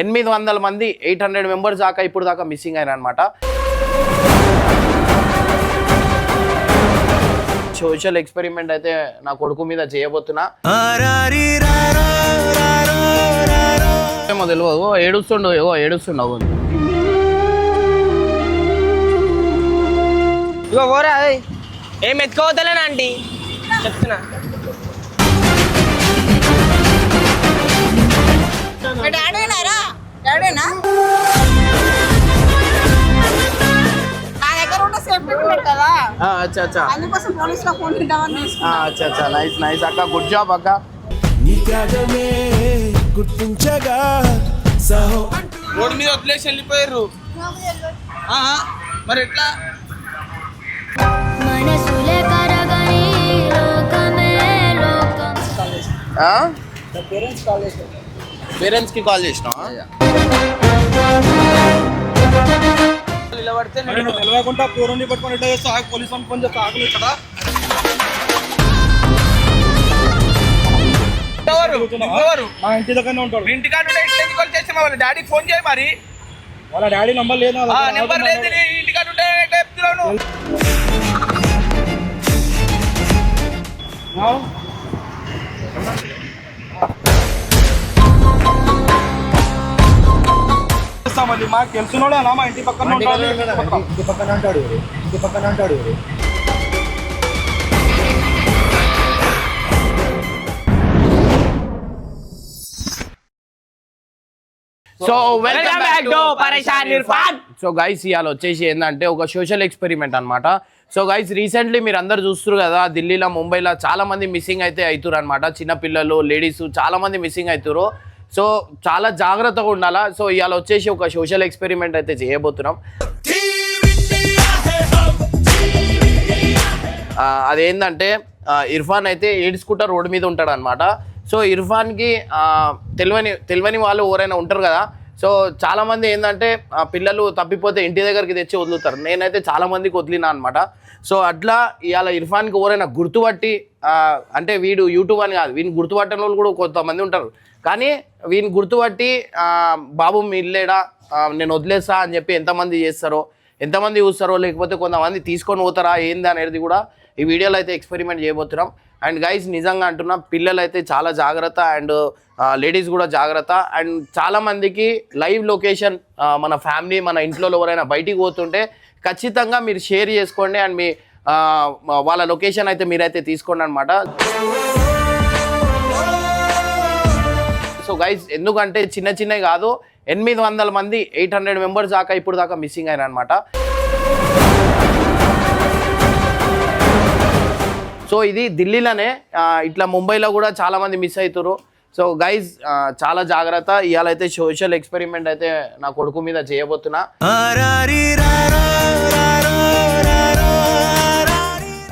800 మంది 800 మెంబర్స్ దాకా ఇప్పుడు దాకా మిస్సింగ్ అయిన అనమాట. సోషల్ ఎక్స్పెరిమెంట్ అయితే నా కొడుకు మీద చేయబోతున్నా. ఏమో తెలియదు, ఏడుస్తుండవు. ఇగో పోరా ఏం ఎత్తుకోవద్దలేనా ఆంటీ చెప్తున్నా. నైస్ అక్క, గుడ్ జాబ్ అక్క. రోడ్డు మీద వదిలేసి వెళ్ళిపోయారు మరి ఎట్లా? పేరెంట్స్ కి కాల్ చేసినా నిలబడితే నేను తెలియకుండా పూర్వం పట్టుకొని ఎట్లా చేస్తా, పోలీసు అని ఫోన్ చేస్తా. ఆకులు ఇక్కడ మా ఇంటి దగ్గరనే ఉంటాడు. ఇంటికాడ చేసి వాళ్ళ డాడీకి ఫోన్ చేయి. మరి వాళ్ళ డాడీ నంబర్ లేదు, నెంబర్ లేదు. ఇంటికాడ ఉంటే చెప్తున్నాను. మళ్ళీ మాకు తెలుసున్నాడు అలా మా ఇంటి పక్కన అంటాడు. సో వెల్కమ్ బ్యాక్ టు పరేషాన్ ఇర్ఫాన్. సో గైస్ ఇవాళ వచ్చేసి ఏంటంటే ఒక సోషల్ ఎక్స్పెరిమెంట్ అనమాట. సో గైస్ రీసెంట్లీ మీరు అందరు చూస్తున్నారు కదా, ఢిల్లీలో ముంబైలో చాలా మంది మిస్సింగ్ అయితే అవుతారు అనమాట. చిన్నపిల్లలు, లేడీస్ చాలా మంది మిస్సింగ్ అవుతారు. సో చాలా జాగ్రత్తగా ఉండాలా. సో ఇవాళ వచ్చేసి ఒక సోషల్ ఎక్స్పెరిమెంట్ అయితే చేయబోతున్నాం. అదేంటంటే ఇర్ఫాన్ అయితే ఏడ్చుకుంటా రోడ్డు మీద ఉంటాడు అనమాట. సో ఇర్ఫాన్కి తెలియని వాళ్ళు ఎవరైనా ఉంటారు కదా. సో చాలామంది ఏంటంటే పిల్లలు తప్పిపోతే ఇంటి దగ్గరికి తెచ్చి వదులుతారు. నేనైతే చాలామందికి వదిలినా అనమాట. సో అట్లా ఇవాళ ఇర్ఫాన్కి ఎవరైనా గుర్తుపట్టి, అంటే వీడు యూట్యూబ్ అని కాదు, వీడిని గుర్తుపట్టని వాళ్ళు కూడా కొంతమంది ఉంటారు. కానీ వీడిని గుర్తుపట్టి బాబు మీ ఇల్లేడా, నేను వదిలేస్తా అని చెప్పి ఎంతమంది చేస్తారో, ఎంతమంది చూస్తారో, లేకపోతే కొంతమంది తీసుకొని పోతారా ఏంది అనేది కూడా ఈ వీడియోలో అయితే ఎక్స్పెరిమెంట్ చేయబోతున్నాం. అండ్ గైస్ నిజంగా అంటున్నా, పిల్లలు అయితే చాలా జాగ్రత్త, అండ్ లేడీస్ కూడా జాగ్రత్త. అండ్ చాలామందికి లైవ్ లొకేషన్ మన ఫ్యామిలీ, మన ఇంట్లో ఎవరైనా బయటికి పోతుంటే ఖచ్చితంగా మీరు షేర్ చేసుకోండి. అండ్ మీ వాళ్ళ లొకేషన్ అయితే మీరైతే తీసుకోండి అనమాట. సో గైస్ ఎందుకంటే చిన్నవి కాదు, 800 మంది 800 మెంబర్స్ దాకా ఇప్పుడు దాకా మిస్సింగ్ అయిన అనమాట. సో ఇది ఢిల్లీలోనే, ఇట్లా ముంబైలో కూడా చాలా మంది మిస్ అవుతారు. సో గైజ్ చాలా జాగ్రత్త. ఇవాళ అయితే సోషల్ ఎక్స్పెరిమెంట్ అయితే నా కొడుకు మీద చేయబోతున్నా.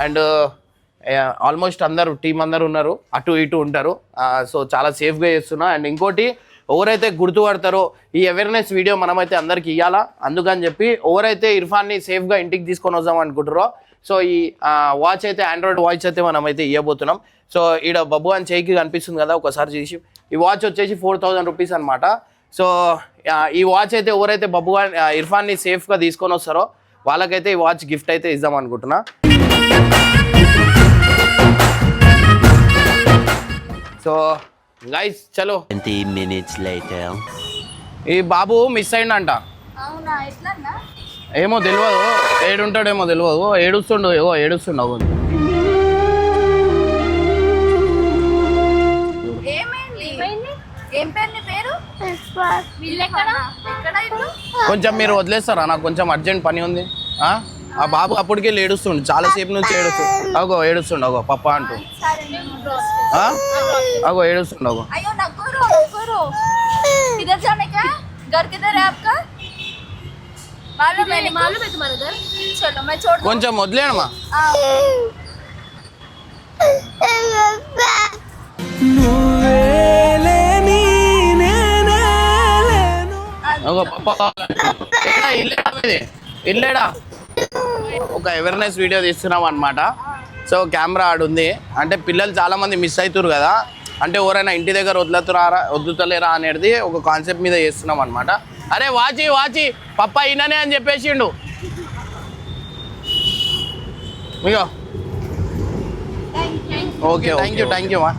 అండ్ ఆల్మోస్ట్ అందరు టీం అందరు ఉన్నారు, అటు ఇటు ఉంటారు. సో చాలా సేఫ్గా చేస్తున్నా. అండ్ ఇంకోటి, ఎవరైతే గుర్తుపడతారో ఈ అవేర్నెస్ వీడియో మనమైతే అందరికి ఇవ్వాలా. అందుకని చెప్పి ఎవరైతే ఇర్ఫాన్ని సేఫ్గా ఇంటికి తీసుకొని వద్దాం అనుకుంటారో, సో ఈ వాచ్ అయితే ఆండ్రాయిడ్ వాచ్ అయితే మనమైతే ఇవ్వబోతున్నాం. సో ఈడ బబ్బు అని చేయికి కనిపిస్తుంది కదా, ఒకసారి చేసి ఈ వాచ్ వచ్చేసి 4000 రూపీస్ అనమాట. సో ఈ వాచ్ అయితే ఎవరైతే బబ్బు ఇర్ఫాన్ని సేఫ్గా తీసుకొని వస్తారో వాళ్ళకైతే ఈ వాచ్ గిఫ్ట్ అయితే ఇద్దాం అనుకుంటున్నా. సో గైస్ చలో. 20 minutes later. ఈ బాబు మిస్ అయిందంట. ఏమో తెలియదు, ఏడుంటాడేమో తెలియదు, ఏడుస్తుండవు. కొంచెం మీరు వదిలేస్తారా, నాకు కొంచెం అర్జెంట్ పని ఉంది. ఆ బాబు అప్పటికే ఏడుస్తుండు, చాలాసేపు నుంచి ఏడుస్తుండు. అగో పప్ప అంటూ ఏడుస్తుండు. కొంచెం వదిలేనమ్మా. ఇల్లేడా ఒక అవేర్నెస్ వీడియో తీస్తున్నాం అనమాట. సో కెమెరా ఆడుంది అంటే పిల్లలు చాలా మంది మిస్ అవుతారు కదా. అంటే ఎవరైనా ఇంటి దగ్గర వదులుతలేరా అనేది ఒక కాన్సెప్ట్ మీద చేస్తున్నాం అనమాట. అరే వాచి పప్ప ఈయననే అని చెప్పేసిండు. ఇగో ఓకే థ్యాంక్ యూ మా.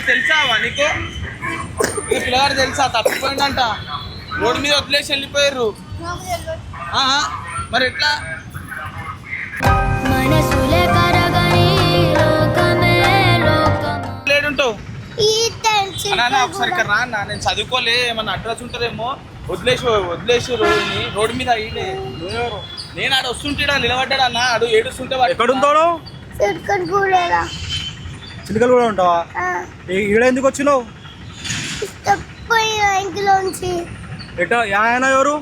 తెలుసావా నీకు పిల్లగాడు తెలుసా తప్పిపోయిందంట, రోడ్డు మీద వదిలేసి వెళ్ళిపోయారు. మరి ఎట్లా లేడుంటావు అన్నా? ఒకసారి ఇక్కడ రా అన్న, నేను చదువుకోలే, ఏమన్నా అడ్రస్ ఉంటుందేమో. వదిలేసి రోడ్డు మీద అయ్యి నేను ఆడ వస్తుంటాడా నిలబడ్డా అన్న, ఆడు ఏడుస్తుంటే ఎక్కడ ఉంటావు? చిలుకలు కూడా ఉంటావా? ఈడ ఎందుకు వచ్చినావు? ఎటో ఆయన ఎవరు?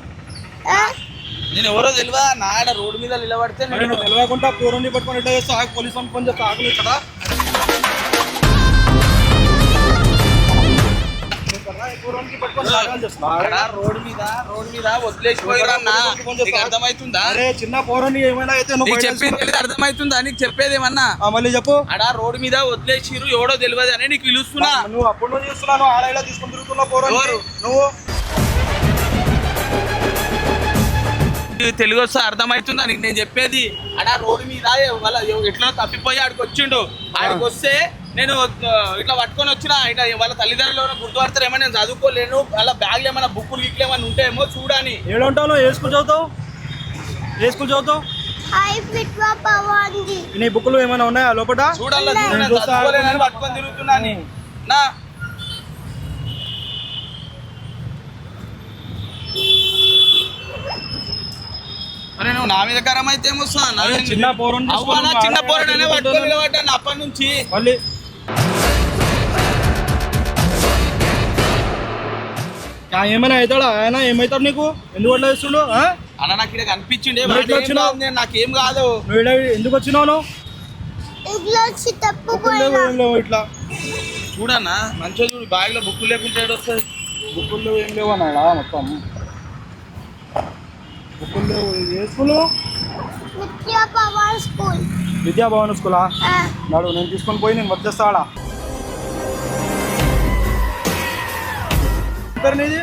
నేను ఎవరో తెలియదా నా, ఆడ రోడ్డు మీద నిలబడితే నేను తెలియకుండా పూర్వం పట్టుకొని ఎట్లా చేస్తా? పోలీసు వాళ్ళు ఫోన్ చేస్తా, ఆకులు ఇక్కడ రోడ్డు మీద వదిలేసిపోయారు అన్న. నీకు అర్థమవుతుందా? అరే చిన్న పోరని ఏమైనా అయితే నీకు చెప్పింది అర్థమవుతుందా? నీకు చెప్పేది ఏమన్నా మళ్ళీ చెప్పు. ఆడ రోడ్డు మీద వదిలేసిరు, ఎవడో తెలియదు అని నీకు పిలుస్తున్నా. నువ్వు అప్పుడు నుంచి చూస్తున్నాను ఆడ ఇలా తీసుకొని తిరుగుతున్నా పోరని. నువ్వు తెలుగు వస్తే అర్థమవుతుందా నీకు నేను చెప్పేది? ఆడ రోడ్డు మీద ఎట్లా తప్పిపోయి ఆడికి వచ్చిండు. ఆడికి వస్తే నేను ఇట్లా పట్టుకొని వచ్చిన, ఇట్లా వాళ్ళ తల్లిదండ్రులు గుర్తుపడతారేమో, నేను చదువుకోలేను, వాళ్ళ బ్యాగ్లు ఏమైనా బుక్కులు గిట్లు ఏమైనా ఉంటాయేమో చూడని. ఏడుంటావు? ఏ స్కూల్ చదువుతావు? నీ బుక్కులు ఏమైనా ఉన్నాయా లోపల? చూడాలి, చదువుకోలేనని పట్టుకొని తిరుగుతున్నా నా. అరే నువ్వు నా మీద గరం అయితే ఏమొస్తా? చిన్న పోరని చిన్న పోరడనే పట్టుకొని నిలబడ్డాను అప్పటి నుంచి. మళ్ళీ ఏమైనా అవుతాడా ఆయన? ఏమవుతాడు నీకు? ఎందుకు అట్లా చేస్తుండు? అలా నాకు ఇక్కడ కనిపించిండే, నాకేం కాదు. నువ్వు ఎందుకు వచ్చినావు? ఇట్లా చూడన్నా మంచిగా చూడు, బ్యాగ్ లో బుక్కులు లేకుంటే వస్తుంది. బుక్కులు ఏం లేవు అన్నాడా? మొత్తం బుక్కులు లేవు. ఏ స్కూలు? విద్యాభవన్ స్కూలా? నాడు నేను తీసుకొని పోయి నేను వచ్చేస్తా. ఆడ నీది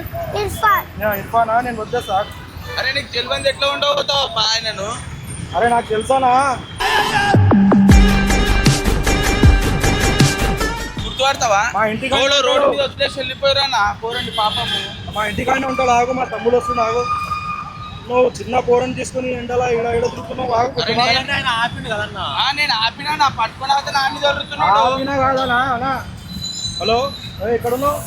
ఇర్ఫానా? నేను వచ్చేస్తా. అరే నీకు తెలియదు ఎట్లా ఉండవుతావు ఆయనను? అరే నాకు తెలుసానా? గుర్తుపడతావా? మా ఇంటికి రోడ్డు మీద వదిలేసి వెళ్ళిపోయారా నా పోరండి పాపము. మా ఇంటికానే ఉంటాడు. ఆగు, మా తమ్ముడు వస్తుంది. ఆగు, నువ్వు చిన్న పోరని తీసుకుని ఎండలా ఇడ తిరుగుతున్నావు. నేను ఆపినా, నా పట్టుకుని అయితే నా మీద జరుగుతున్నాడు. కాదనా? హలో, ఎక్కడున్నావు?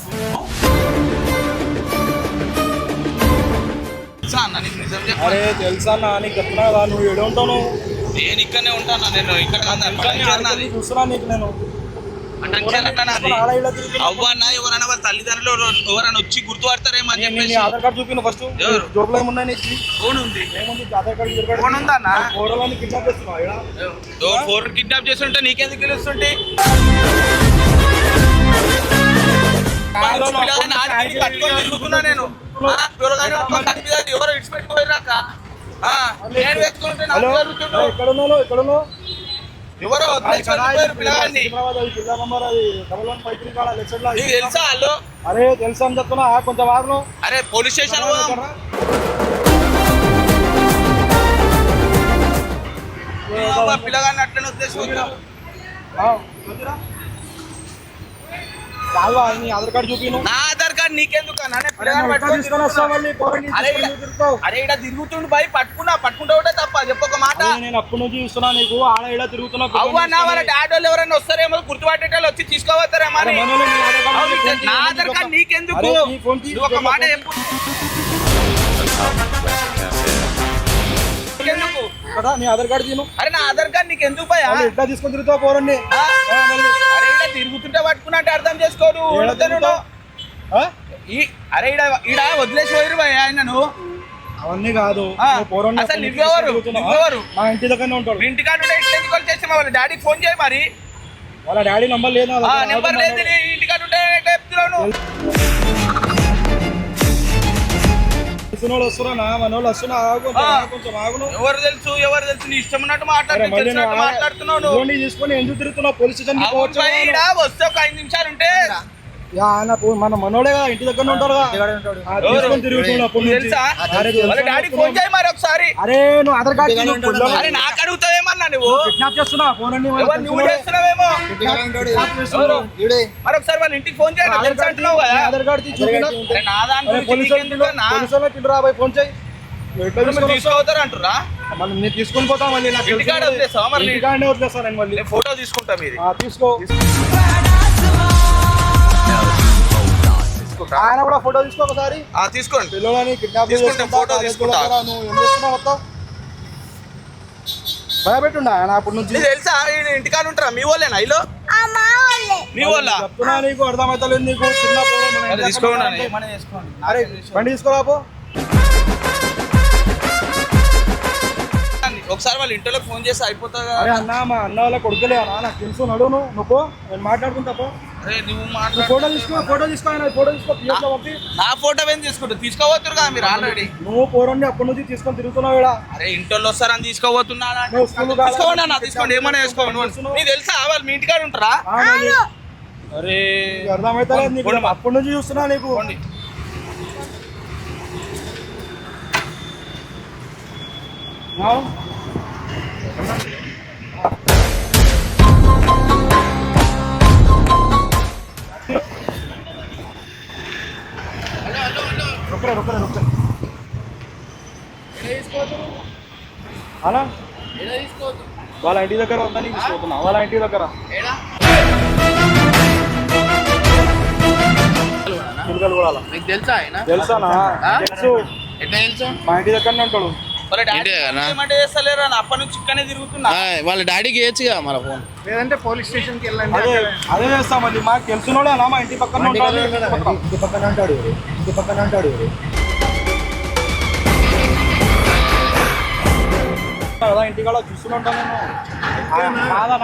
అరే తెలుసా నీకు చెప్తున్నా కదా, నువ్వు ఏడు ఉంటావు? నేను ఇక్కడనే ఉంటాను. నేను ఇక్కడ చూస్తున్నా నీకు. నేను అవ్వన్నా ఎవరైనా వాళ్ళ తల్లిదండ్రులు ఎవరైనా వచ్చి గుర్తుపడతారేమో అని చెప్పేసి. ఆధార్ కార్డు చూపిన ఫస్ట్. జోబులో ఏమున్నా నీకు? ఫోన్ ఉంది. ఆధార్ కార్డు ఫోన్ ఉందా అన్న? ఫోన్ కిడ్నాప్ చేస్తున్నావు. ఫోన్ కిడ్నాప్ చేస్తుంటే నీకెందుకు తెలుస్తుంటే? నేను ఎవరో ఇడిచిపెట్టిపోయినాక ఎక్కడున్నావు? ఎవరో పిల్లగాన్ని తెలుసా వాళ్ళు? అరే తెలుసా అని చెప్తున్నా. కొంచెం వారు. అరే పోలీస్ స్టేషన్ పిల్లగాన్ని అట్లనే ఉద్దేశించారు. నీ ఆధార్ కార్డు చూపిను. నా ఆధార్ కార్డు నీకెందుకు? అరే ఇక్కడ తిరుగుతుండు బై, పట్టుకుంటా ఉంటే తప్ప చెప్పొక మాట. నేను అప్పటి నుంచి చూస్తున్నా నీకు ఆడ ఇలా తిరుగుతున్నా. అవ్వన్నా వాళ్ళ డాడీ వాళ్ళు ఎవరైనా వస్తారేమో, గుర్తుపట్టేటోళ్ళు వచ్చి తీసుకోవస్తారేమో అని. నా ఆధార్ కార్డు నీకెందుకు? ఒక మాట చెప్పు. నీ ఆధార్ కార్డు తిను. అరే నా ఆధార్ కార్డు నీకు ఎందుకు భయ? ఎట్లా తీసుకొని తిరుగుతావు పోరండి? అరే ఇలా తిరుగుతుంటే పట్టుకున్నట్టు అర్థం చేసుకోరు. అరే ఈడ వదిలేసి పోయిరు భయ ఆయనను. అవన్నీ కాదు. అసలు నువ్వెవరు? మా ఇంటి దగ్గరనే ఉంటాడు. ఇంటికాడు ఎందుకు కాల్ చేసి వాళ్ళ డాడీకి ఫోన్ చేయి. మరి వాళ్ళ డాడీ నంబర్ లేదు. నెంబర్ లేదు. ఇంటికాడు తెలిసిన వాళ్ళు వస్తున్నా మన వాళ్ళు వస్తున్నా ఆగు కొంచెం ఆగును. ఎవరు తెలుసు నీ ఇష్టం ఉన్నట్టు మాట్లాడుతున్నావు నువ్వు. ఫోన్ తీసుకొని ఎందుకు తిరుగుతున్నావు? పోలీస్ స్టేషన్ వస్తే ఒక 5 నిమిషాలు ఉంటే మన మనోడే ఇంటి దగ్గర ఉంటారు డాడీ ఫోన్ చేయి మరి ఒకసారి. అరే నువ్వు ఆధార్ కార్డు అరే నాకు అడుగుతావేమన్నా నువ్వు కిడ్నాప్ చేస్తున్నా ఫోన్ అన్ని నువ్వు చేస్తున్నావేమో మరి ఒకసారి వాళ్ళ ఇంటికి ఫోన్ చేయాలి అంటున్నావు కదా. ఆధార్ కార్డు నా దాంట్లో రాబాయ్ ఫోన్ చేయి తీసుకోతారు అంటురా. మళ్ళీ నేను తీసుకొని పోతా మళ్ళీ ఇంటికాడ వదిలేస్తావా? మరి ఇంటికాడనే వదిలేస్తాను నేను మళ్ళీ. ఫోటో తీసుకుంటా మీది. తీసుకో ఆయన కూడా ఫోటో తీసుకో ఒకసారి. తీసుకోండి పిల్లలని కిడ్నాప్ ఫోటో తీసుకుంటా. నువ్వు ఏం చేస్తున్నావు మొత్తం భయపెట్టుండా ఆయన అప్పటి నుంచి. తెలుసా ఇంటికాడ ఉంటారా? మీ వాళ్ళేనా ఇల్లు? మీ వాళ్ళ చెప్తున్నా నీకు అర్థమవుతలేదు నీకు. చిన్న అరే బండి తీసుకోరాపో. ఒకసారి వాళ్ళ ఇంట్లో ఫోన్ చేసి అయిపోతా. అరే అన్న మా అన్న వాళ్ళ కొడుకులే అన్న నాకు తెలుసు. నడు నువ్వు నేను మాట్లాడుకుంటా. అరే నువ్వు ఫోటో తీసుకో ఫోటో తీసుకో నా ఫోటో ఏం తీసుకుంటా? తీసుకోవద్దు కదా మీరు ఆల్రెడీ. నువ్వు పోరండి అప్పటి నుంచి తీసుకొని తిరుగుతున్నావు ఇక్కడ. అరే ఇంట్లో వస్తారని తీసుకోబోతున్నా. తీసుకోండి ఏమైనా వేసుకోండి. నీకు తెలుసా వాళ్ళు మీ ఇంటికాడ ఉంటారా? అరే అర్థమైతే నీకు అప్పటి నుంచి చూస్తున్నా నీకు. అలా వాళ్ళ ఇంటి దగ్గర ఉందని తీసుకుంటున్నా. వాళ్ళ ఇంటి దగ్గర చిలుకలు కూడా మీకు తెలుసా ఆయన? తెలుసానా? తెలుసు. ఎట్లా తెలుసు? మా ఇంటి దగ్గరనే ఉంటాడు. చేస్తలేరు అని అప్పటి నుంచి ఇక్కడనే తిరుగుతున్నా. వాళ్ళ డాడీకి వేయచ్చుగా మన ఫోన్. లేదంటే పోలీస్ స్టేషన్ కి వెళ్ళండి. అదే చేస్తాం. మళ్ళీ మాకు తెలిసినోడే అన్న. మా ఇంటి పక్కన ఉంటాడు. ఇంటి పక్కన అంటాడు కదా. ఇంటికాడ చూస్తూనే ఉంటాను నేను.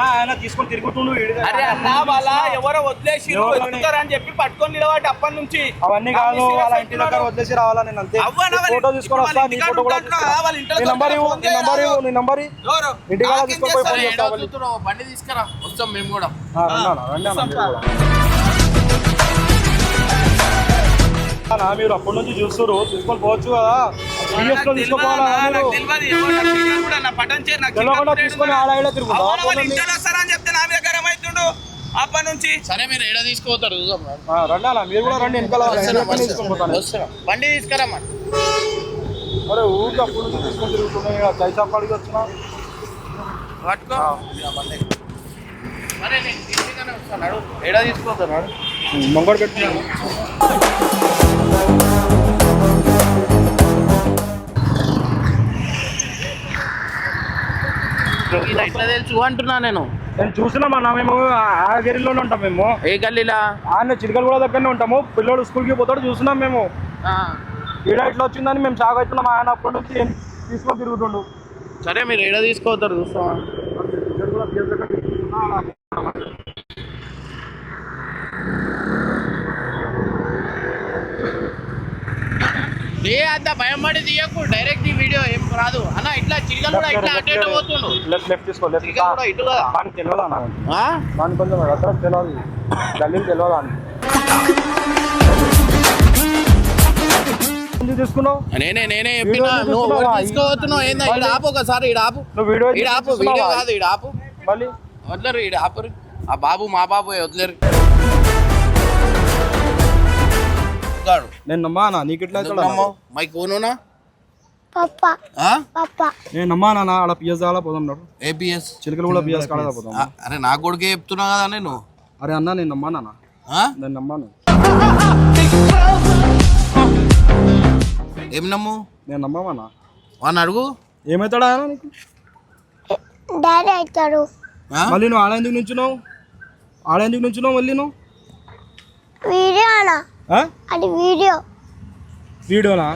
ఆయన తీసుకొని తిరుగుతుండు. అరే అన్నా వాళ్ళ ఎవరో వదిలేసి అని చెప్పి పట్టుకొని నిలబడి అప్పటి నుంచి. అవన్నీ కాదు. వాళ్ళ ఇంటి దగ్గర వదిలేసి రావాలా నేను అంతే. ఫోటో తీసుకొని వస్తా. నీ ఫోటో కూడా నీ నంబర్ ఇంటికాడ తీసుకొని బండి తీసుకురా వస్తాం మేము కూడా. మీరు అప్పటి నుంచి చూస్తారు తీసుకొని పోవచ్చు కదా. తీసుకొని ఆడ చెప్తే నా దగ్గర ఏమైతుండు అప్పటి నుంచి. సరే మీరు ఏడా తీసుకోతారు రండి అన్న. మీరు కూడా రండి వెనకాల బండి తీసుకురామ్మా. అరే ఊరికి అప్పటి నుంచి తీసుకొని తిరుగుతున్నాయి. చైసా కాడికి వచ్చినా పట్టుకో. ఏడా తీసుకోతారు మంగోడు పెట్టినాను. ఎట్లా తెలుసు అంటున్నా నేను చూసినామన్నా. మేము ఆ గల్లీలోనే ఉంటాం. మేము ఏ గల్లీలా? ఆయన చిలుకలు కూడా దగ్గరనే ఉంటాము. పిల్లలు స్కూల్కి పోతాడు చూసినాం మేము. ఈడ ఇట్లా వచ్చిందని మేము షాక్ అవుతున్నాం. ఆయన అప్పటి నుంచి తీసుకొని తిరుగుతుండు. సరే మీరు ఏడా తీసుకోతారు చూస్తామా. అంత భయం పడి తీయకు. డైరెక్ట్ ఈ వీడియో ఏం రాదు అన్న. ఇట్లా చిలుకలు కూడా ఇట్లా అటు ఇటు పోతుండు. లెఫ్ట్ తీసుకో. లెఫ్ట్ ఇటు కదా తెలియదా దాని కొంచెం అక్కడ తెలియదు. గల్లీ తెలియదా తీసుకున్నావు. నేనే చెప్పినా నువ్వు తీసుకోవచ్చున్నావు. ఏందా ఈడ ఆపు ఒకసారి. ఈడ ఆపు. ఈడ ఆపు. వీడియో కాదు ఈడ ఆపు. మళ్ళీ వదలరు. ఈడ ఆపరు. ఆ బాబు మా బాబు వదిలేరు. నేను నమ్మానా నీకు ఎట్లా మై కోనునా నేను నమ్మానా. ఆడ పిఎస్ కావాలా పోదాం. ఏపీఎస్ చిలుకలు కూడా పిఎస్ కావాలా పోదాం. అరే నా కొడుకే చెప్తున్నా కదా నేను. అరే అన్న నేను నమ్మానా. నేను నమ్మాను. ఏం నమ్ము? నేను నమ్మమన్నా. వాడిని అడుగు ఏమవుతాడా ఆయన నీకు. డాడీ అవుతాడు. మళ్ళీ నువ్వు ఆడేందుకు నుంచున్నావు? మళ్ళీ నువ్వు వీడియో అది వీడియోనా?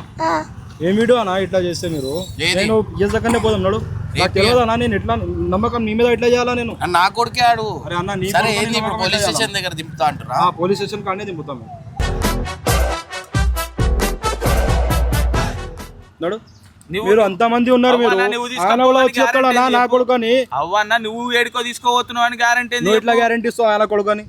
ఏం వీడియో అన్నా ఇట్లా చేస్తే మీరు? నేను పిఎస్ దగ్గరనే పోదాం. నడు. నాకు తెలియదన్నా. నేను ఎట్లా నమ్మకం నీ మీద ఎట్లా చేయాలా నేను? నా కొడుకే ఆడు. అరే అన్న నీ పోలీస్ స్టేషన్ దగ్గర దింపుతా అంటారా? పోలీస్ స్టేషన్ కాడనే దింపుతాం. నడు నువ్వు- మీరు అంతమంది ఉన్నారు మీరు అవ్వన్నా నువ్వు ఆయన కూడా వచ్చి చెప్తాడా నా తీసుకపోవాలి కొడుకని అవ్వన్నా నువ్వు ఏడుకో తీసుకోబోతున్నావు అని గ్యారంటీ నువ్వు ఇట్లా గ్యారంటీ ఇస్తావు ఆయన కొడుకని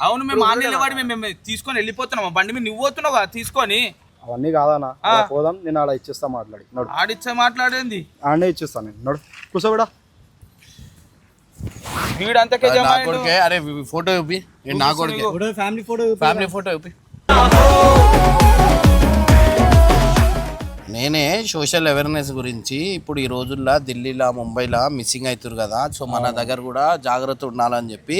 అవును మేము ఆన్లైన్ వాడి మేము తీసుకొని వెళ్ళిపోతున్నాం బండి మీద నువ్వు పోతున్నావు కదా తీసుకొని అవన్నీ కాదన్నా అలా పోదాం నేను ఆడ ఇచ్చేస్తా మాట్లాడి నడు ఆడిచ్చే మాట్లాడేంది ఆడనే ఇచ్చేస్తాను నేను నడు కూర్చోబెడా వీడు అంతకే నా జమ కొడుకే అరే ఫోటో చూపి ఇది నా కొడుకే ఫ్యామిలీ ఫోటో చూపి నేనే సోషల్ అవేర్నెస్ గురించి ఇప్పుడు ఈ రోజుల్లో ఢిల్లీలో ముంబైలో మిస్సింగ్ అవుతారు కదా సో మన దగ్గర కూడా జాగ్రత్త ఉండాలని చెప్పి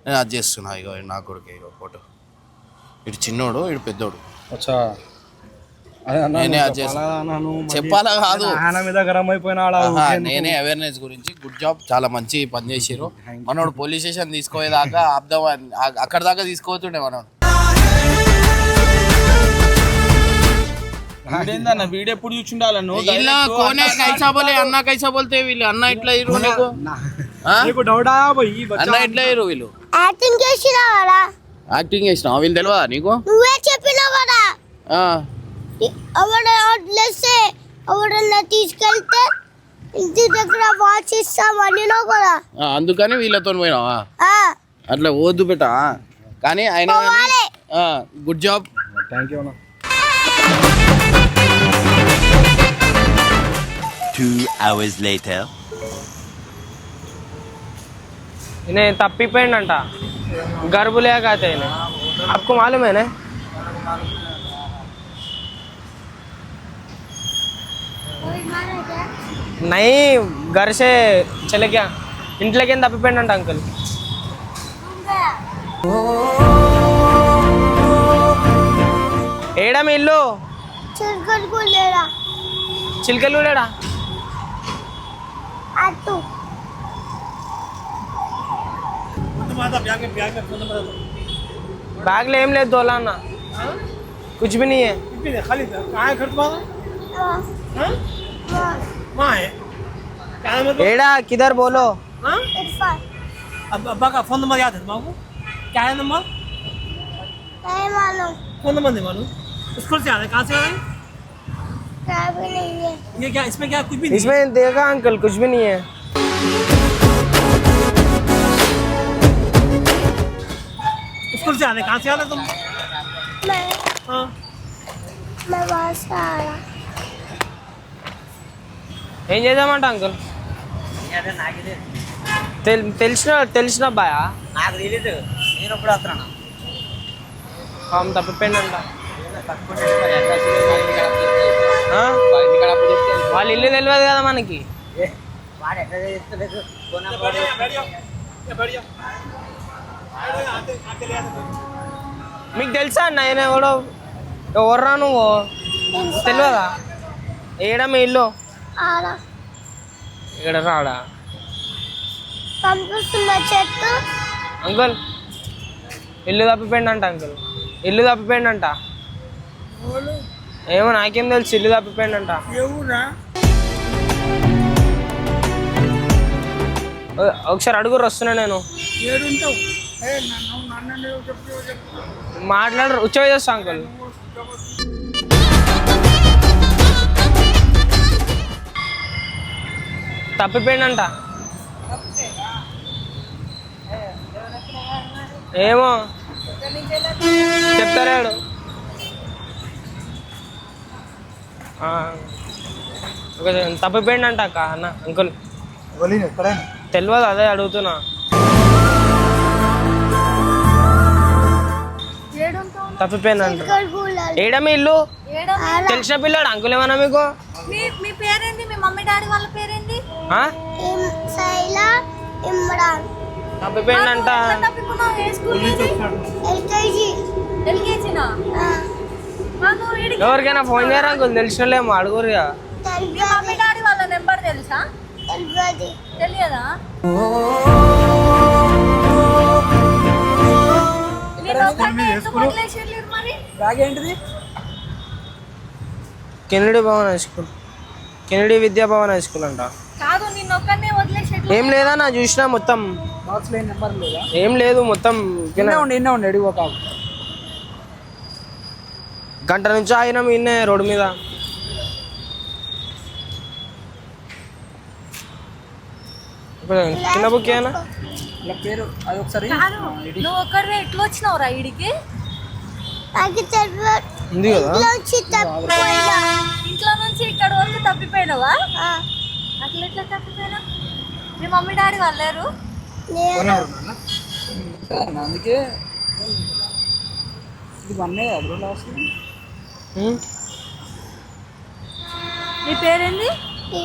నేను అది చేస్తున్నా ఇగో నా కొడుకే ఇగో ఫోటో ఇటు చిన్నోడు ఇటు పెద్దోడు అచ్చా నేనే అది చేస్తున్నా చెప్పాలా కాదు ఆయన మీద గరం అయిపోయినా ఆహా, నేనే అవేర్నెస్ గురించి గుడ్ జాబ్ చాలా మంచి పని చేసిరు మనోడు పోలీస్ స్టేషన్ తీసుకోయేదాకా ఆపుదాం అక్కడ దాకా తీసుకోతుండే మనోడు వీడేందన్న వీడు ఎప్పుడు చూచుండాలను ఇలా కోనే కైసా బోలే అన్న కైసా బోల్తే వీళ్ళు అన్న ఇట్లా ఇరు నీకు ఆ? నీకు డౌటా పోయి అన్న ఇట్లా ఇరు వీళ్ళు యాక్టింగ్ చేసినావు కదా యాక్టింగ్ చేసినా వీళ్ళు తెలియదా నీకు నువ్వే చెప్పినావు కదా ఆ, ఎవడ వదిలేస్తే ఎవడన్నా తీసుకెళ్తే ఇంటి దగ్గర వాచ్ ఇస్తామని కదా ఆ, అందుకని వీళ్ళతో పోయినావా ఆ, అట్లా వద్దు పెట్ట కానీ ఆయన పోవాలి. గుడ్ జాబ్ థ్యాంక్ యూ అన్న 2 hours later. इन्हें तप्पीपोయిండంట गर्भ ले आते हैं आपको मालूम है ना नहीं घर से चले गया ఇంట్లోకి తప్పిపోయిండంట అంకుల్ ఏడా మీ ఇల్లు చిరుకలు లేరా చిలకలు లేడా అటు बैग ले एम ले दोलाना कुछ भी नहीं है एड़ा किधर बोलो इरफान अब्बा का फोन नंबर याद है तुम्हारा क्या है नंबर नहीं मालूम फोन नंबर नहीं मालूम स्कूल से आ रहे कहाँ से आ रहे क्या भी नहीं है ये क्या इसमें क्या कुछ भी नहीं इसमें देखा अंकल कुछ भी नहीं है स्कूल से आ रहे कहाँ से आ रहे तुम मैं हाँ मैं वहाँ से आ रहा ఏం చేద్దామంట అంకుల్ తెలిసిన అబ్బాయా నాకు తెలియదు నేను ఎప్పుడు వస్తున్నాను పాపం తప్పిపోయిందంట ఆ? వాళ్ళ ఇల్లు తెలియదు కదా మనకి వాడు ఎక్కడ చేస్తలేదు ఫోన్ మీకు తెలుసా అన్న ఆయన ఎవడో ఎవర్రా నువ్వు తెలియదా ఏడా మీ ఇల్లు आ रहा ఇక్కడ రాడా పంపిస్తున్న చెట్టు అంకుల్ ఇల్లు తప్పిపోయిందంట అంకుల్ ఇల్లు తప్పిపోయిందంట ఏమో నాకేం తెలుసు ఇల్లు తప్పిపోయిందంట ఒకసారి అడుగురు వస్తున్నా నేను మాట్లాడరు ఉచ్చ చేస్తా అంకుల్ తప్పిపోయిందంట ఏమో చెప్తారాడు తప్పిపోయిందంట అక్క అన్న అంకుల్ తెలియదు అదే అడుగుతున్నా తప్పిపోయిందంట ఏడా మీ ఇల్లు తెలిసిన పిల్లాడు అంకుల్ ఏమన్నా మీకు మీ పేరేంటి మీ మమ్మీ డాడీ వాళ్ళ పేరేంటి ఆ? సైలా ఇమ్రాన్ తప్పిపోయిందంట తప్పిపోయినావు ఏ స్కూల్ ఎల్కేజీ ఎల్కేజీనా నువ్వు ఈడికి ఎవరికైనా ఫోన్ చేయరా అంకుల్ తెలిసిన వాళ్ళేమో అడుగురుగా మీ మమ్మీ డాడీ వాళ్ళ నెంబర్ తెలుసా తెలియదా నేను ఒక్కడినే ఎందుకు వదిలేసిర్రు మరి Kennedy Bhavan high school Kennedy విద్యా భవన్ హై స్కూల్ అంట కాదు నిన్ను ఒక్కడినే వదిలేసి ఏం లేదా నా చూసినా మొత్తం ఏం లేదు మొత్తం గంట నుంచి ఆగినాం ఇన్నే రోడ్డు మీద చిన్న బుక్ ఏనా ఇలా పేరు అది ఒకసారి కాదు నువ్వు ఒక్కడివే ఎట్లా వచ్చినావురా ఈడికి నాకు తెలియదు. ఉంది కదా ఇంట్లో వచ్చి తప్పిపోయినా. ఇంట్లో నుంచి ఇక్కడ వరకు తప్పిపోయినావా అట్లా ఎట్లా తప్పిపోయినా మీ మమ్మీ డాడీ వాళ్ళు లేరు నేను అందుకే ఇది వన్నే బ్రో లాస్ట్ నీ పేరేంది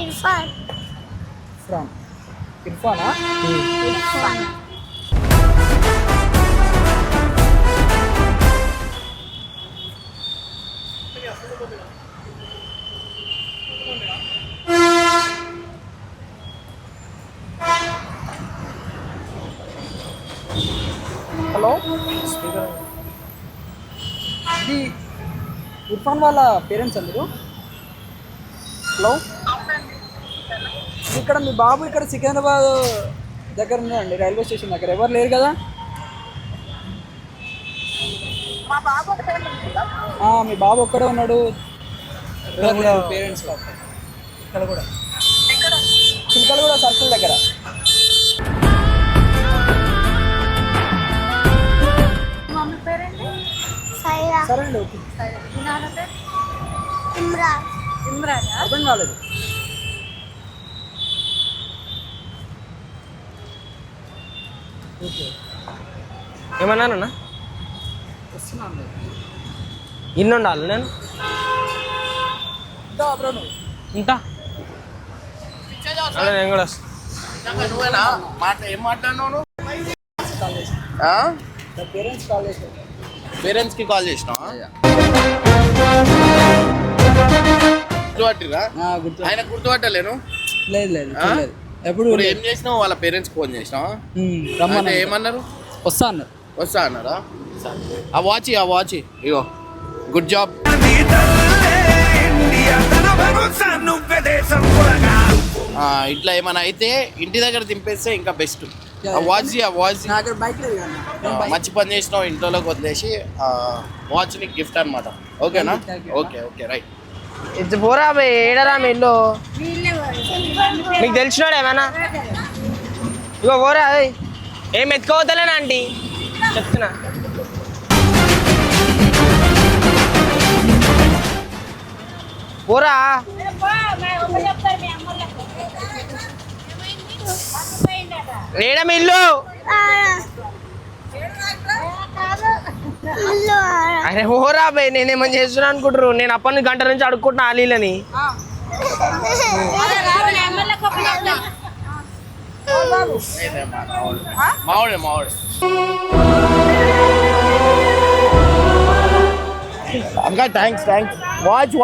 ఇర్ఫాన్. ఇర్ఫానా హలో ఇది ఇర్ఫాన్ వాళ్ళ పేరెంట్స్ అందరు హలో ఇక్కడ మీ బాబు ఇక్కడ సికింద్రాబాద్ దగ్గర ఉన్నాడండి రైల్వే స్టేషన్ దగ్గర ఎవరు లేరు కదా మీ బాబు ఒక్కడే ఉన్నాడు పేరెంట్స్ ఇక్కడ కూడా చిలకలు కూడా సర్కిల్ దగ్గర మమ్మీ పేరేంటి సైరా. సరే అండి ఓకే మీ నాన్న పేరు ఇమ్రాన్. ఇమ్రాన్ అర్థం కాలేదు ఓకే ఏమన్నానన్నా వస్తున్నాను ఇన్ని ఉండాలి నేను ఇంకా బ్రో నువ్వు ఉంటా అలా నేను కూడా వస్తా. నిజంగా నువ్వేనా ఏం మాట్లాడినావు నువ్వు? ఆ? పేరెంట్స్ కాల్ చేశారు పేరెంట్స్కి కాల్ చేసినావా? గుర్తుపట్టిరా? గుర్తు ఆయన గుర్తుపట్టలేను. లేదు లేదు ఆ? చూడలేదు. ఎప్పుడు ఇప్పుడు ఏం చేసినావు? వాళ్ళ పేరెంట్స్ ఫోన్ చేసినావా? రమ్మని అంటే ఏమన్నారు? వస్తా అన్నారు వస్తా అన్నారా? ఆ వాచ్ ఇగో గుడ్ జాబ్. ఇట్లా ఏమైనా అయితే ఇంటి దగ్గర దింపేస్తే ఇంకా బెస్ట్. ఆ వాచ్ నా దగ్గర బైక్ లేదు కదా మంచి పని చేసినావు, ఇంట్లోకి వదిలేసి వాచ్ నీకు గిఫ్ట్ అనమాట. ఓకేనా? Thank you. Okay right. ఇది పోరా బే ఏడరా మీ ఇల్లు మీకు తెలిసినాడు ఏమన్నా ఇగో పోరా ఏయ్. ఏం ఎత్తుకోవద్దలేనా ఆంటీ చెప్తున్నా పోరా లేడా మీ ఇల్లు అరే ఓరా బే నేనేమని చేస్తున్నా అనుకుంటారు నేను అప్పటి నుంచి గంట నుంచి అడుక్కుంటున్నా ఆలీలని మావాడే ఇంకా థ్యాంక్స్. వాచ్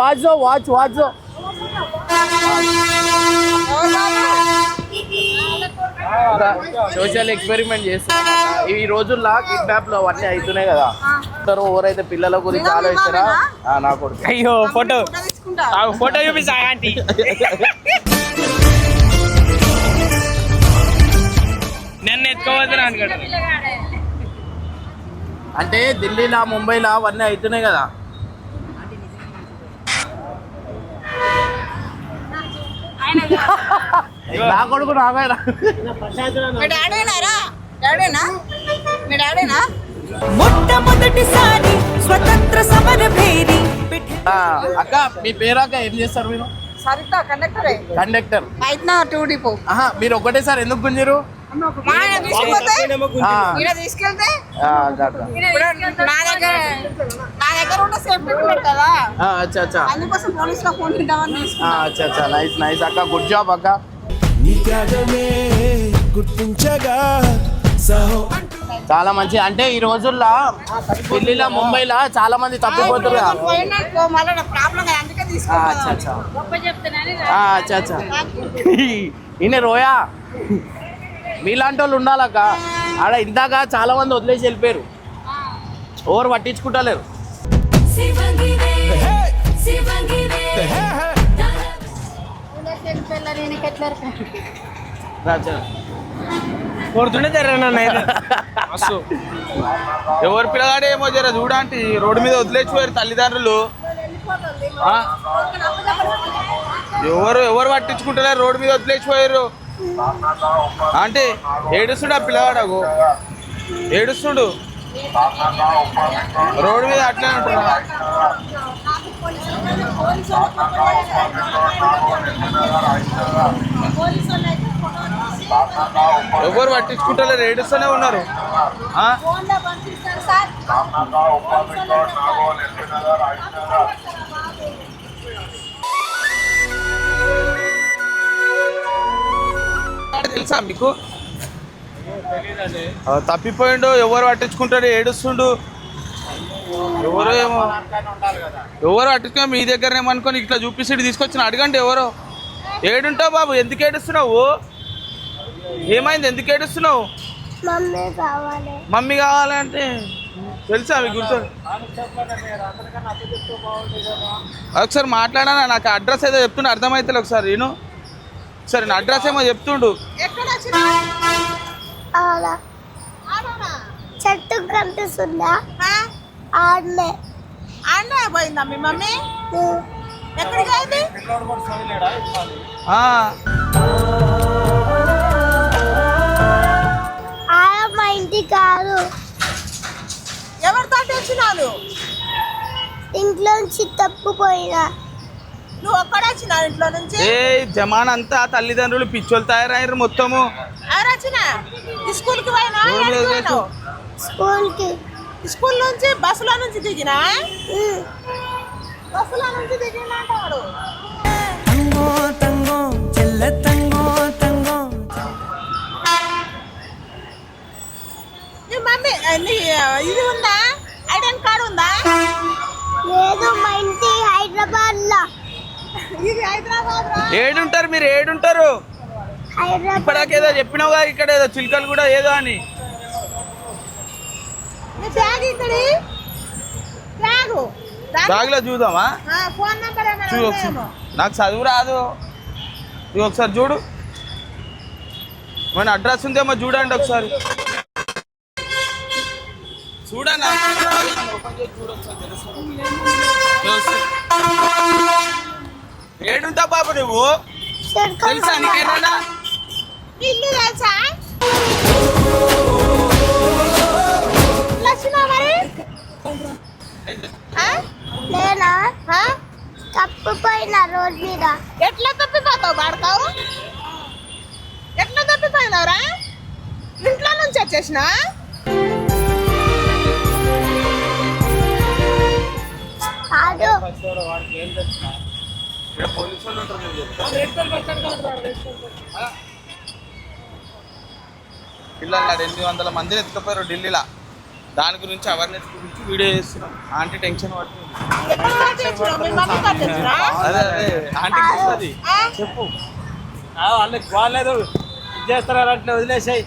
సోషల్ ఎక్స్పెరిమెంట్ చేస్తున్నా. ఈ రోజుల్లో కిడ్నాప్లు అవన్నీ అవుతున్నాయి కదా. ఎవరైతే పిల్లల గురించి ఆలోచిస్తారా? నా కొడుకు. అయ్యో ఫోటో చూపిస్తా ఆంటీ నన్ను ఎత్తుకోవద్దు అనుకోండి అంటే ఢిల్లీలో ముంబైలో అవన్నీ అవుతున్నాయి కదా. నా కొడుకు నావేనా? మొట్టమొదటిసారి స్వతంత్ర సమర భేరి అక్క మీ పేరు అక్క? ఏం చేస్తారు మీరు? సరిత కండక్టరే కండక్టర్. అయితే 2 డిపో మీరు ఒకటేసారి ఎందుకు గుంజిరు? తీసుకెళ్తే అచ్చా. నా దగ్గర ఉన్న సేఫ్టీ ఉండదు కదా అచ్చా అందుకోసం పోలీసులో ఫోన్ ఇద్దామని తీసుకున్నా అచ్చా నైస్ అక్క. గుడ్ జాబ్ అక్క. చాలా మంచి. అంటే ఈ రోజుల్లో ఢిల్లీలో ముంబైలో చాలా మంది తప్పిపోతారు కదా. పోయినట్టు మళ్ళీ ప్రాబ్లం కదా అందుకే తీసుకున్నా అచ్చా ఈయన రోయా మీలాంటి వాళ్ళు ఉండాలక్క. ఆడ ఇందాక చాలా మంది వదిలేసి వెళ్ళిపోయారు, ఎవరు పట్టించుకుంటలేరు. కొడుతుండే జరగనన్నా ఎవరు పిల్లగాడే ఏమో జర చూడండి, రోడ్డు మీద వదిలేసిపోయారు తల్లిదండ్రులు. ఎవరు పట్టించుకుంటారు? రోడ్డు మీద వదిలేసిపోయారు. అంటే ఏడుస్తుడు ఆ పిల్లవాడకు ఏడుస్తుడు రోడ్డు మీద అట్లే ఉంటున్నా ఎవరు పట్టించుకుంటారు ఏడుస్తూనే ఉన్నారు ఆ? తెలుసా మీకు తప్పిపోయిండు ఎవరు పట్టించుకుంటాడు ఏడుస్తుండు ఎవరో ఏమో ఎవరు పట్టించుకో మీ దగ్గర ఏమనుకొని ఇట్లా చూపిస్తే తీసుకొచ్చిన అడగండి ఎవరో ఏడుంటావు బాబు ఎందుకు ఏడుస్తున్నావు ఏమైంది ఎందుకు ఏడుస్తున్నావు మమ్మీ కావాలి. మమ్మీ కావాలంటే తెలుసా మీకు గుర్తు ఒకసారి మాట్లాడానా నాకు అడ్రస్ ఏదో చెప్తుండే అర్థమవుతుంది ఒకసారి నేను సరే నా అడ్రస్ ఏమో చెప్తుండు ఎక్కడ వచ్చినా అవునా? చెట్టు కనిపిస్తుందా? ఆడలే. ఆడనే పోయిందా మీ మమ్మీ ఎక్కడికి పోయింది ఆడ మా ఇంటి కాదు, ఎవరితో వచ్చినావు ఇంట్లోంచి తప్పిపోయినా. నువ్వు ఒక్కడ వచ్చినావు ఇంట్లో నుంచి ఏ జమాన్ అంతా తల్లిదండ్రులు పిచ్చోళ్ళు తయారయ్యారు మొత్తము ఎవరు వచ్చినా స్కూల్కి పోయినా స్కూల్కి. స్కూల్ నుంచి బస్సులో నుంచి దిగినా బస్సులో నుంచి దిగినాడు నీ మమ్మీ ఇది ఉందా ఐడెంటి కార్డు ఉందా లేదు, మా ఇంటి హైదరాబాద్ లో. ఇది హైదరాబాద్ ఏడుంటారు మీరు ఏడుంటారు హైదరాబాద్ ఇప్పటికేదో చెప్పినావు కదా ఇక్కడ ఏదో చిలుకలు కూడా ఏదో అని నీ బ్యాగ్ ఇక్కడ బ్యాగు బ్యాగ్లో చూద్దామా ఫోన్ నెంబర్ చూడు ఒకసారి నాకు చదువు రాదు ఇది ఒకసారి చూడు మన అడ్రస్ ఉందేమో చూడండి ఒకసారి చూడన్నా ఏడుంటావు బాబు నువ్వు తెలుసా నీకేనా ఇల్లు తెలుసా లక్ష్మణ మరి నేనా తప్పిపోయిన రోడ్ మీద. ఎట్లా తప్పిపోతావు బాడతావు ఎట్లా తప్పిపోయినావురా ఇంట్లో నుంచి వచ్చేసిన కాదు, పిల్లలు 800 మందిని ఎత్తుకుపోయారు ఢిల్లీలో దాని గురించి అవేర్నెస్ గురించి వీడియో చేస్తున్నాం ఆంటీ టెన్షన్ పడుతుంది అదే అదే ఆంటీ వస్తుంది చెప్పు వాళ్ళకి బాగాలేదు చేస్తారంటే వదిలేసాయి.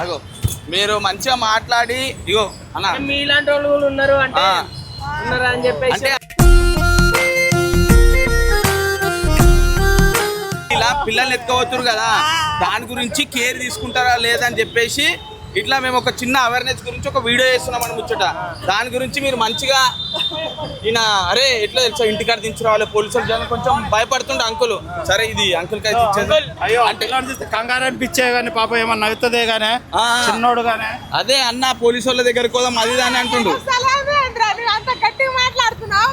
అగో మీరు మంచిగా మాట్లాడి ఇగో అన్న మీలాంటి వాళ్ళు కూడా ఉన్నారు అంటే ఉన్నారా అని చెప్పేసి అంటే ఇలా పిల్లల్ని ఎత్తుకోవచ్చురు కదా దాని గురించి కేర్ తీసుకుంటారా లేదని చెప్పేసి ఇట్లా మేము ఒక చిన్న అవేర్నెస్ గురించి ఒక వీడియో చేస్తున్నాం అని ముచ్చట దాని గురించి మీరు మంచిగా ఈయన అరే ఎట్లా తెలుసా ఇంటికాడ దించురావాలి పోలీసులు జనం కొంచెం భయపడుతుండే అంకులు సరే ఇది అంకుల్ కి అయితే ఇచ్చేది అంటే కంగారు అనిపించే కానీ పాప ఏమన్నా అవుతుందే గానే చిన్నోడు గానే అదే అన్న పోలీసు వాళ్ళ దగ్గరికి పోదాం అది అని అంటుండు అంత గట్టిగా మాట్లాడుతున్నావు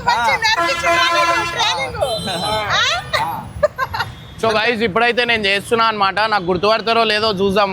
సో గైస్ ఇప్పుడైతే నేను చేస్తున్నా అనమాట నాకు గుర్తుపడతారో లేదో చూద్దాము